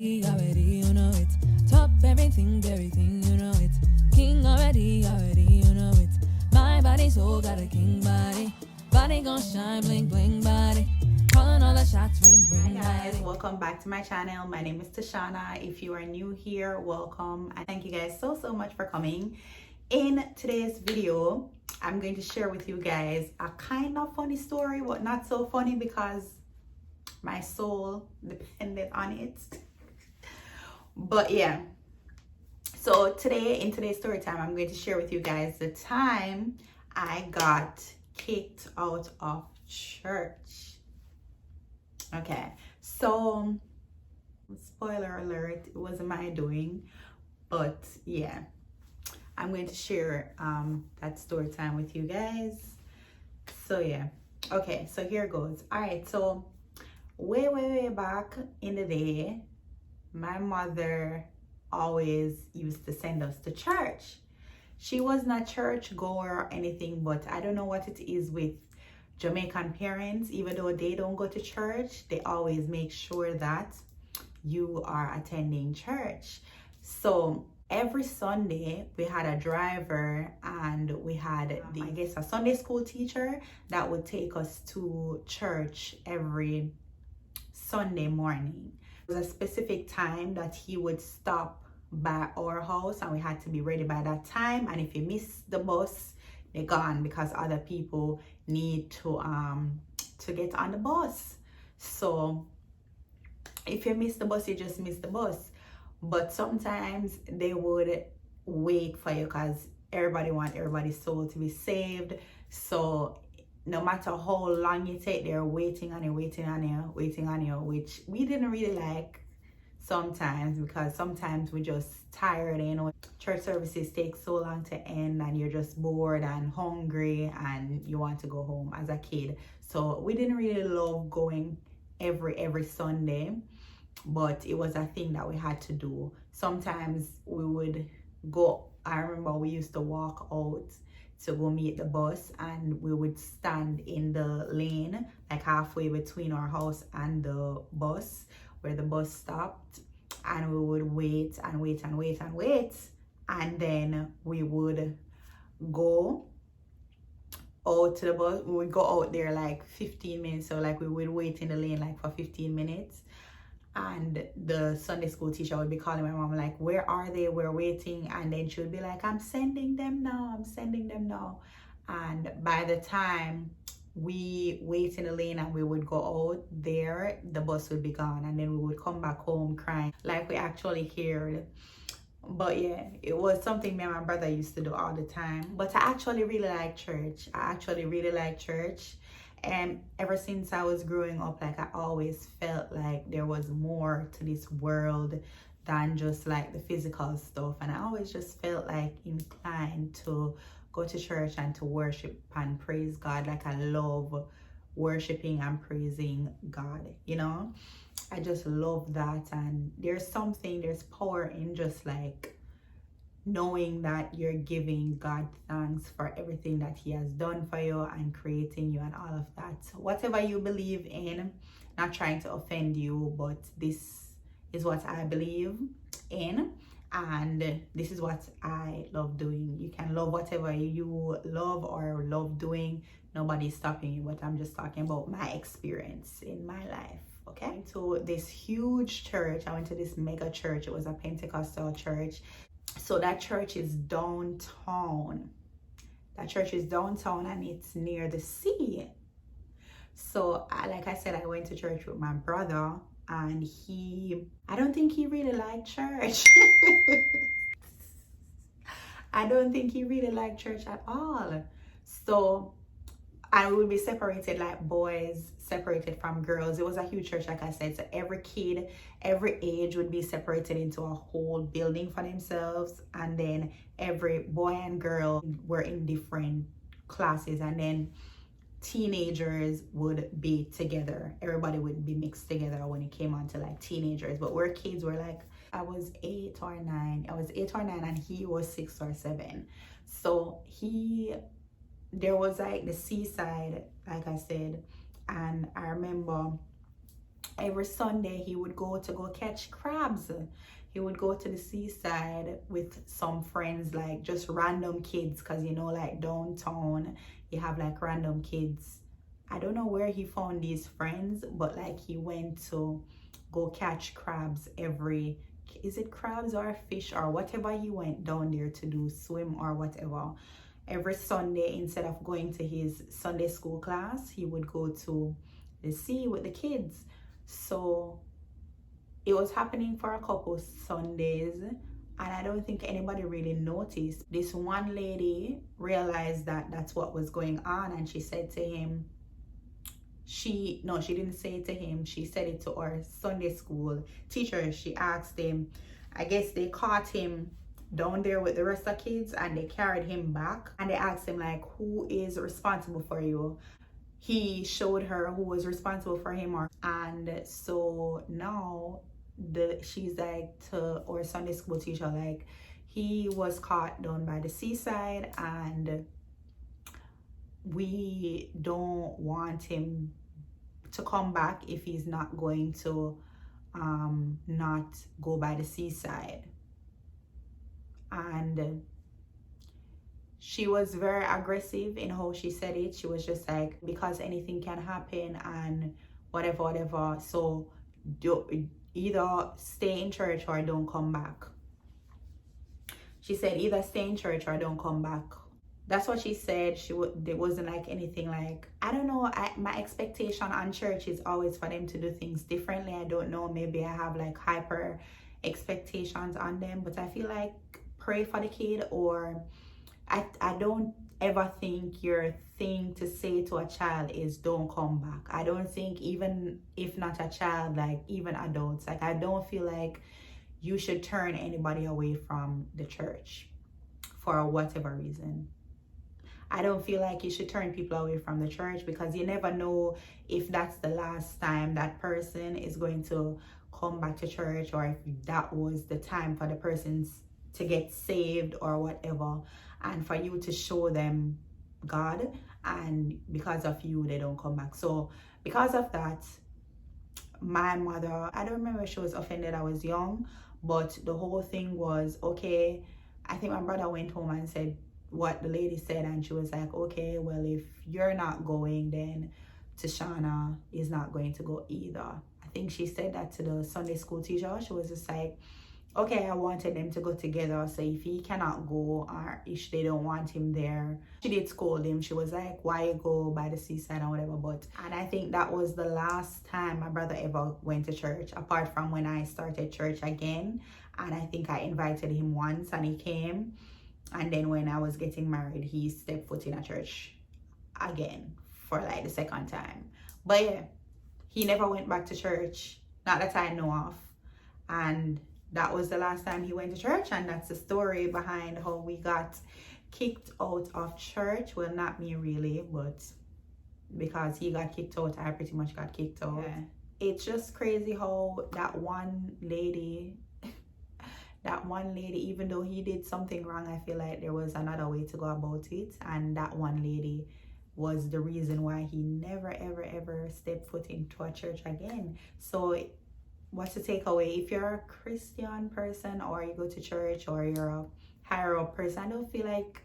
Already, you know it. Top everything, you know it. King already, you know it. My body soul got a king body. Body gon' shine, bling, bling body. Calling all the shots, ring, ring. Hi guys, welcome back to my channel. My name is Tashana. If you are new here, welcome. And thank you guys so much for coming. In today's video, I'm going to share with you guys a kind of funny story, but not so funny because my soul depended on it. But yeah, so in today's story time, I'm going to share with you guys the time I got kicked out of church. Okay, so spoiler alert, it wasn't my doing, but yeah, I'm going to share that story time with you guys. So yeah, okay, so here goes. All right, so way back in the day, my mother always used to send us to church. She was not church goer or anything, but I don't know what it is with Jamaican parents. Even though they don't go to church, they always make sure that you are attending church. So every Sunday we had a driver, and we had I guess a Sunday school teacher that would take us to church every Sunday morning. There was a specific time that he would stop by our house, and we had to be ready by that time. And if you miss the bus, they're gone, because other people need to get on the bus. So if you miss the bus, you just miss the bus. But sometimes they would wait for you, because everybody wants everybody's soul to be saved. So no matter how long you take, they're waiting on you, which we didn't really like sometimes, because sometimes we're just tired, you know. Church services take so long to end, and you're just bored and hungry, and you want to go home as a kid. So we didn't really love going every Sunday, but it was a thing that we had to do. Sometimes we would go, I remember we used to walk out to go meet the bus, and we would stand in the lane, like halfway between our house and the bus, where the bus stopped, and we would wait, and then we would go out to the bus. We would go out there like 15 minutes, so like we would wait in the lane like for 15 minutes, and the Sunday school teacher would be calling my mom like, where are they, we're waiting. And then she would be like, I'm sending them now. And by the time we wait in the lane and we would go out there, the bus would be gone, and then we would come back home crying like we actually cared. But yeah, it was something me and my brother used to do all the time. But I actually really like church. And ever since I was growing up, like I always felt like there was more to this world than just like the physical stuff. And I always just felt like inclined to go to church and to worship and praise God. Like I love worshiping and praising God, you know. I just love that. And there's power in just like knowing that you're giving God thanks for everything that he has done for you and creating you and all of that. Whatever you believe in, not trying to offend you, but this is what I believe in, and this is what I love doing. You can love whatever you love or love doing. Nobody's stopping you, but I'm just talking about my experience in my life. Okay, so this huge church, I went to this mega church. It was a Pentecostal church. So that church is downtown. And it's near the sea. So like I said, I went to church with my brother, and I don't think he really liked church. I don't think he really liked church at all. So, and we would be separated, like boys separated from girls. It was a huge church, like I said. So every kid, every age would be separated into a whole building for themselves. And then every boy and girl were in different classes. And then teenagers would be together. Everybody would be mixed together when it came on to like teenagers. But we're kids were like, I was 8 or 9, and he was 6 or 7. So there was like the seaside, like I said, and I remember every Sunday he would go catch crabs. He would go to the seaside with some friends, like just random kids, because you know, like downtown, you have like random kids. I don't know where he found these friends, but like he went to go catch crabs every, is it crabs or fish or whatever he went down there to do, swim or whatever. Every Sunday, instead of going to his Sunday school class, he would go to the sea with the kids. So it was happening for a couple Sundays, and I don't think anybody really noticed. This one lady realized that that's what was going on, and she said to him, she didn't say it to him, she said it to our Sunday school teacher. She asked him, I guess they caught him down there with the rest of kids and they carried him back, and they asked him like, who is responsible for you? He showed her who was responsible for him, and so now she's like to our Sunday school teacher, like, he was caught down by the seaside and we don't want him to come back if he's not going to not go by the seaside. And she was very aggressive in how she said it. She was just like, because anything can happen and whatever, so either stay in church or don't come back. She said either stay in church or don't come back. That's what she said. There wasn't like anything like, I don't know, my expectation on church is always for them to do things differently. I don't know, maybe I have like hyper expectations on them, but I feel like pray for the kid, or I don't ever think your thing to say to a child is don't come back. I don't think, even if not a child, like even adults, like I don't feel like you should turn anybody away from the church for whatever reason. I don't feel like you should turn people away from the church, because you never know if that's the last time that person is going to come back to church, or if that was the time for the persons to get saved or whatever, and for you to show them God, and because of you they don't come back. So because of that, my mother, I don't remember if she was offended, I was young, but the whole thing was okay. I think my brother went home and said what the lady said, and she was like, okay, well, if you're not going, then Tashana is not going to go either. I think she said that to the Sunday school teacher. She was just like, okay, I wanted them to go together, so if he cannot go, or if they don't want him there, she did scold him. She was like, why you go by the seaside or whatever. But, and I think that was the last time my brother ever went to church, apart from when I started church again, and I think I invited him once and he came. And then when I was getting married, he stepped foot in a church again for like the second time. But yeah, he never went back to church, not that I know of. And that was the last time he went to church, and that's the story behind how we got kicked out of church. Well, not me really, but because he got kicked out, I pretty much got kicked out. Yeah. It's just crazy how that one lady, even though he did something wrong, I feel like there was another way to go about it, and that one lady was the reason why he never ever stepped foot into a church again. So what's the takeaway? If you're a Christian person, or you go to church, or you're a higher up person, I don't feel like,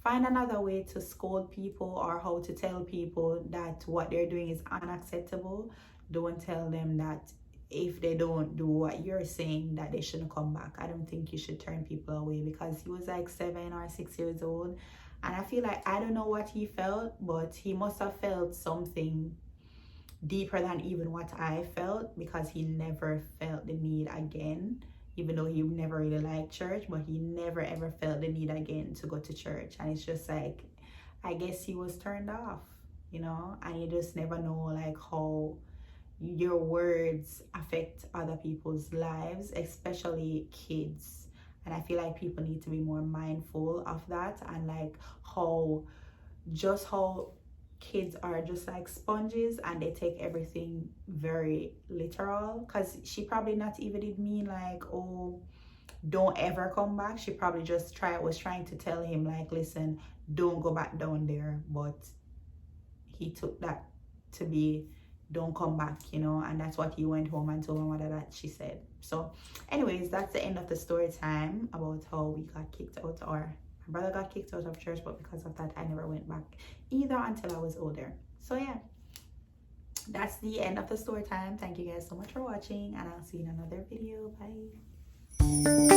find another way to scold people or how to tell people that what they're doing is unacceptable. Don't tell them that if they don't do what you're saying, that they shouldn't come back. I don't think you should turn people away, because he was like 7 or 6 years old, and I feel like, I don't know what he felt, but he must have felt something deeper than even what I felt, because he never felt the need again, even though he never really liked church, but he never ever felt the need again to go to church. And it's just like, I guess he was turned off, you know. And you just never know like how your words affect other people's lives, especially kids. And I feel like people need to be more mindful of that, and like how kids are just like sponges, and they take everything very literal. Because she probably not even did mean like, oh, don't ever come back. She probably just was trying to tell him like, listen, don't go back down there. But he took that to be don't come back, you know. And that's what he went home and told my mother that she said. So anyways, that's the end of the story time about how we got kicked out, or my brother got kicked out of church, but because of that I never went back either until I was older. So yeah, that's the end of the story time. Thank you guys so much for watching, and I'll see you in another video. Bye.